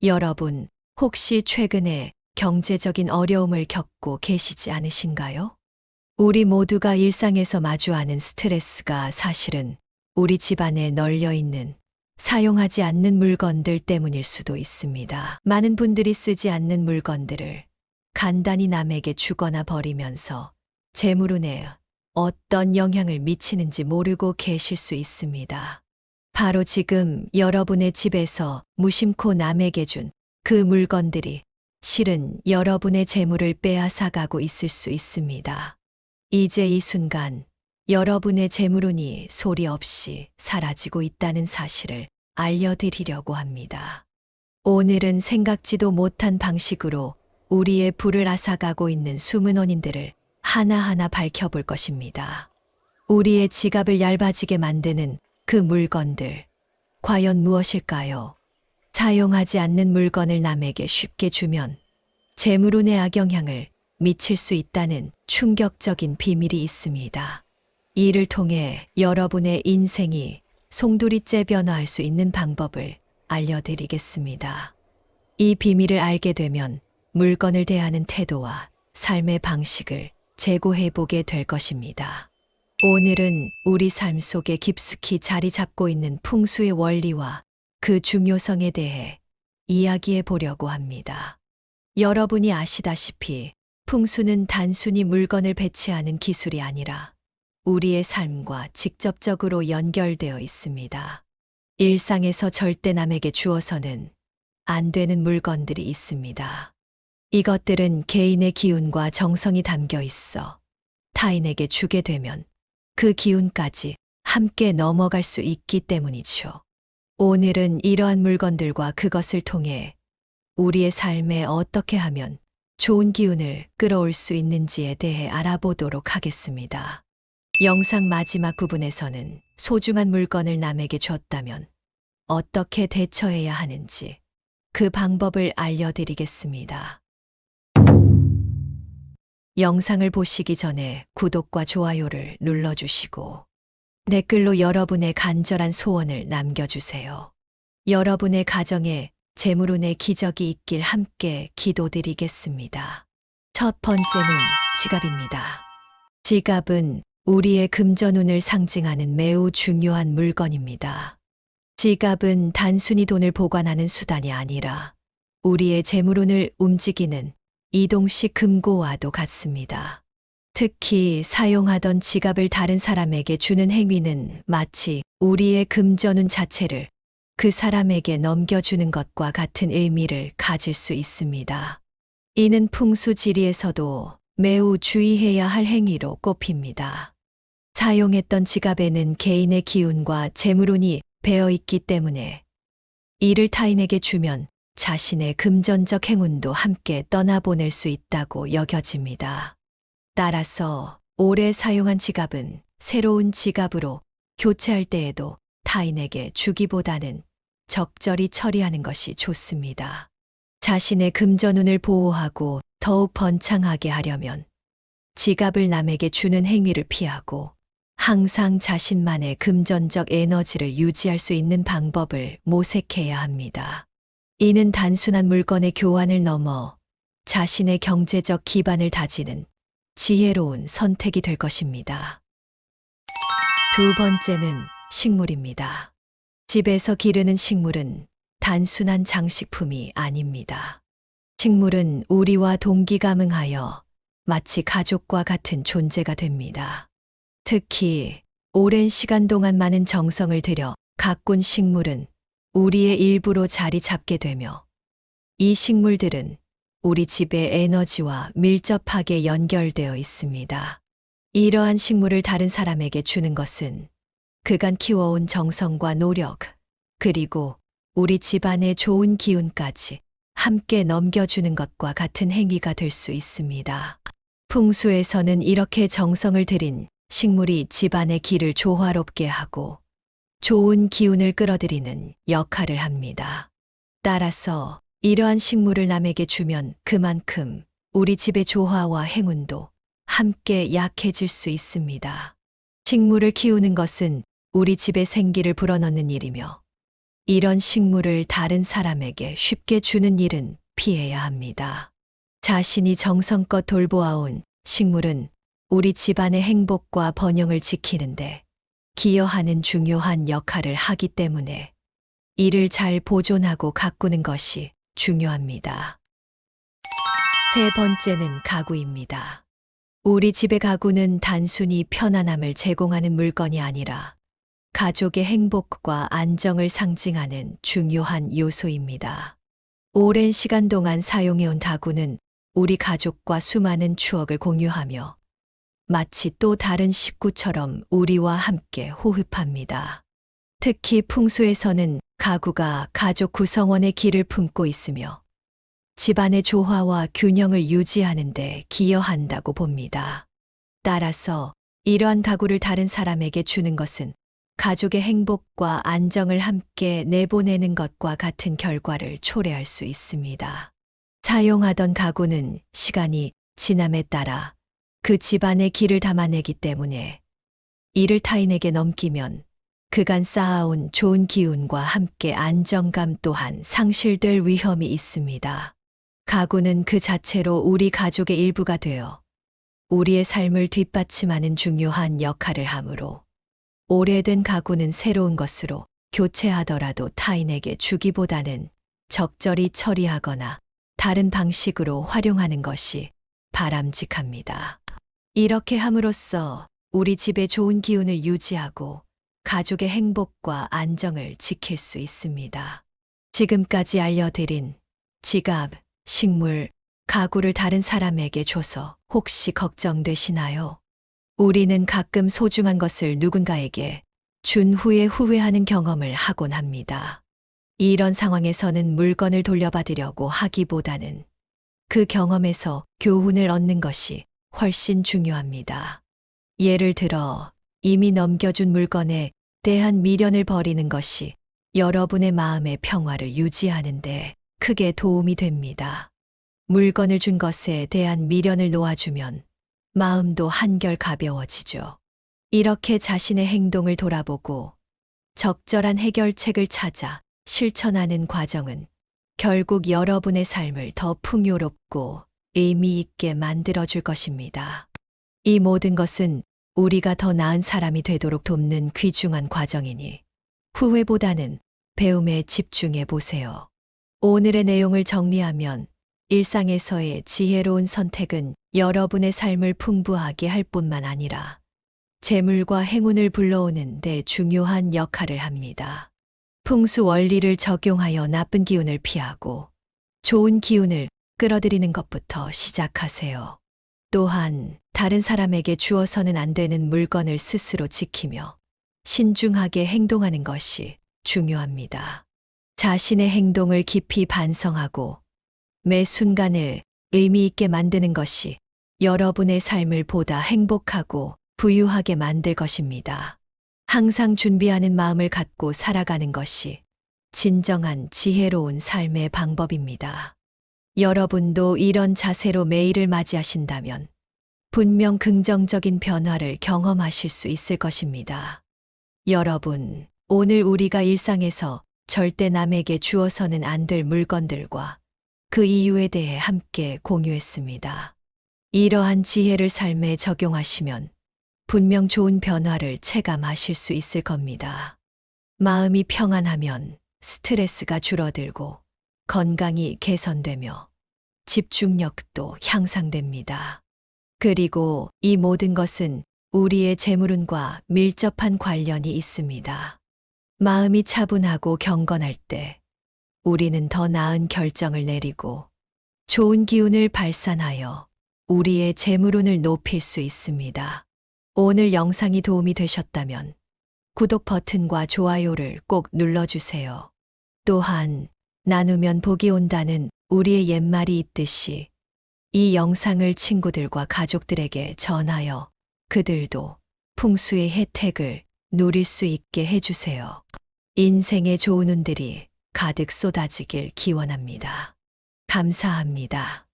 여러분, 혹시 최근에 경제적인 어려움을 겪고 계시지 않으신가요? 우리 모두가 일상에서 마주하는 스트레스가 사실은 우리 집안에 널려 있는 사용하지 않는 물건들 때문일 수도 있습니다. 많은 분들이 쓰지 않는 물건들을 간단히 남에게 주거나 버리면서 재물운에 어떤 영향을 미치는지 모르고 계실 수 있습니다. 바로 지금 여러분의 집에서 무심코 남에게 준 그 물건들이 실은 여러분의 재물을 빼앗아가고 있을 수 있습니다. 이제 이 순간 여러분의 재물운이 소리 없이 사라지고 있다는 사실을 알려드리려고 합니다. 오늘은 생각지도 못한 방식으로 우리의 부를 앗아가고 있는 숨은 원인들을 하나하나 밝혀볼 것입니다. 우리의 지갑을 얇아지게 만드는 그 물건들, 과연 무엇일까요? 사용하지 않는 물건을 남에게 쉽게 주면 재물운의 악영향을 미칠 수 있다는 충격적인 비밀이 있습니다. 이를 통해 여러분의 인생이 송두리째 변화할 수 있는 방법을 알려드리겠습니다. 이 비밀을 알게 되면 물건을 대하는 태도와 삶의 방식을 재고해보게 될 것입니다. 오늘은 우리 삶 속에 깊숙이 자리 잡고 있는 풍수의 원리와 그 중요성에 대해 이야기해 보려고 합니다. 여러분이 아시다시피 풍수는 단순히 물건을 배치하는 기술이 아니라 우리의 삶과 직접적으로 연결되어 있습니다. 일상에서 절대 남에게 주어서는 안 되는 물건들이 있습니다. 이것들은 개인의 기운과 정성이 담겨 있어 타인에게 주게 되면 그 기운까지 함께 넘어갈 수 있기 때문이죠. 오늘은 이러한 물건들과 그것을 통해 우리의 삶에 어떻게 하면 좋은 기운을 끌어올 수 있는지에 대해 알아보도록 하겠습니다. 영상 마지막 부분에서는 소중한 물건을 남에게 줬다면 어떻게 대처해야 하는지 그 방법을 알려드리겠습니다. 영상을 보시기 전에 구독과 좋아요를 눌러주시고 댓글로 여러분의 간절한 소원을 남겨주세요. 여러분의 가정에 재물운의 기적이 있길 함께 기도드리겠습니다. 첫 번째는 지갑입니다. 지갑은 우리의 금전운을 상징하는 매우 중요한 물건입니다. 지갑은 단순히 돈을 보관하는 수단이 아니라 우리의 재물운을 움직이는 이동식 금고와도 같습니다. 특히 사용하던 지갑을 다른 사람에게 주는 행위는 마치 우리의 금전운 자체를 그 사람에게 넘겨주는 것과 같은 의미를 가질 수 있습니다. 이는 풍수지리에서도 매우 주의해야 할 행위로 꼽힙니다. 사용했던 지갑에는 개인의 기운과 재물운이 배어 있기 때문에 이를 타인에게 주면 자신의 금전적 행운도 함께 떠나보낼 수 있다고 여겨집니다. 따라서 오래 사용한 지갑은 새로운 지갑으로 교체할 때에도 타인에게 주기보다는 적절히 처리하는 것이 좋습니다. 자신의 금전운을 보호하고 더욱 번창하게 하려면 지갑을 남에게 주는 행위를 피하고 항상 자신만의 금전적 에너지를 유지할 수 있는 방법을 모색해야 합니다. 이는 단순한 물건의 교환을 넘어 자신의 경제적 기반을 다지는 지혜로운 선택이 될 것입니다. 두 번째는 식물입니다. 집에서 기르는 식물은 단순한 장식품이 아닙니다. 식물은 우리와 동기감응하여 마치 가족과 같은 존재가 됩니다. 특히 오랜 시간 동안 많은 정성을 들여 가꾼 식물은 우리의 일부로 자리 잡게 되며 이 식물들은 우리 집의 에너지와 밀접하게 연결되어 있습니다. 이러한 식물을 다른 사람에게 주는 것은 그간 키워온 정성과 노력, 그리고 우리 집안의 좋은 기운까지 함께 넘겨주는 것과 같은 행위가 될 수 있습니다. 풍수에서는 이렇게 정성을 들인 식물이 집안의 기를 조화롭게 하고 좋은 기운을 끌어들이는 역할을 합니다. 따라서 이러한 식물을 남에게 주면 그만큼 우리 집의 조화와 행운도 함께 약해질 수 있습니다. 식물을 키우는 것은 우리 집의 생기를 불어넣는 일이며 이런 식물을 다른 사람에게 쉽게 주는 일은 피해야 합니다. 자신이 정성껏 돌보아온 식물은 우리 집안의 행복과 번영을 지키는데 기여하는 중요한 역할을 하기 때문에 이를 잘 보존하고 가꾸는 것이 중요합니다. 세 번째는 가구입니다. 우리 집의 가구는 단순히 편안함을 제공하는 물건이 아니라 가족의 행복과 안정을 상징하는 중요한 요소입니다. 오랜 시간 동안 사용해온 가구는 우리 가족과 수많은 추억을 공유하며 마치 또 다른 식구처럼 우리와 함께 호흡합니다. 특히 풍수에서는 가구가 가족 구성원의 기를 품고 있으며 집안의 조화와 균형을 유지하는 데 기여한다고 봅니다. 따라서 이러한 가구를 다른 사람에게 주는 것은 가족의 행복과 안정을 함께 내보내는 것과 같은 결과를 초래할 수 있습니다. 사용하던 가구는 시간이 지남에 따라 그 집안의 기를 담아내기 때문에 이를 타인에게 넘기면 그간 쌓아온 좋은 기운과 함께 안정감 또한 상실될 위험이 있습니다. 가구는 그 자체로 우리 가족의 일부가 되어 우리의 삶을 뒷받침하는 중요한 역할을 하므로 오래된 가구는 새로운 것으로 교체하더라도 타인에게 주기보다는 적절히 처리하거나 다른 방식으로 활용하는 것이 바람직합니다. 이렇게 함으로써 우리 집의 좋은 기운을 유지하고 가족의 행복과 안정을 지킬 수 있습니다. 지금까지 알려드린 지갑, 식물, 가구를 다른 사람에게 줘서 혹시 걱정되시나요? 우리는 가끔 소중한 것을 누군가에게 준 후에 후회하는 경험을 하곤 합니다. 이런 상황에서는 물건을 돌려받으려고 하기보다는 그 경험에서 교훈을 얻는 것이 훨씬 중요합니다. 예를 들어 이미 넘겨준 물건에 대한 미련을 버리는 것이 여러분의 마음의 평화를 유지하는 데 크게 도움이 됩니다. 물건을 준 것에 대한 미련을 놓아주면 마음도 한결 가벼워지죠. 이렇게 자신의 행동을 돌아보고 적절한 해결책을 찾아 실천하는 과정은 결국 여러분의 삶을 더 풍요롭고 의미 있게 만들어줄 것입니다. 이 모든 것은 우리가 더 나은 사람이 되도록 돕는 귀중한 과정이니 후회보다는 배움에 집중해 보세요. 오늘의 내용을 정리하면 일상에서의 지혜로운 선택은 여러분의 삶을 풍부하게 할 뿐만 아니라 재물과 행운을 불러오는 데 중요한 역할을 합니다. 풍수 원리를 적용하여 나쁜 기운을 피하고 좋은 기운을 끌어들이는 것부터 시작하세요. 또한 다른 사람에게 주어서는 안 되는 물건을 스스로 지키며 신중하게 행동하는 것이 중요합니다. 자신의 행동을 깊이 반성하고 매 순간을 의미 있게 만드는 것이 여러분의 삶을 보다 행복하고 부유하게 만들 것입니다. 항상 준비하는 마음을 갖고 살아가는 것이 진정한 지혜로운 삶의 방법입니다. 여러분도 이런 자세로 매일을 맞이하신다면 분명 긍정적인 변화를 경험하실 수 있을 것입니다. 여러분, 오늘 우리가 일상에서 절대 남에게 주어서는 안 될 물건들과 그 이유에 대해 함께 공유했습니다. 이러한 지혜를 삶에 적용하시면 분명 좋은 변화를 체감하실 수 있을 겁니다. 마음이 평안하면 스트레스가 줄어들고 건강이 개선되며 집중력도 향상됩니다. 그리고 이 모든 것은 우리의 재물운과 밀접한 관련이 있습니다. 마음이 차분하고 경건할 때 우리는 더 나은 결정을 내리고 좋은 기운을 발산하여 우리의 재물운을 높일 수 있습니다. 오늘 영상이 도움이 되셨다면 구독 버튼과 좋아요를 꼭 눌러주세요. 또한 나누면 복이 온다는 우리의 옛말이 있듯이 이 영상을 친구들과 가족들에게 전하여 그들도 풍수의 혜택을 누릴 수 있게 해주세요. 인생의 좋은 운들이 가득 쏟아지길 기원합니다. 감사합니다.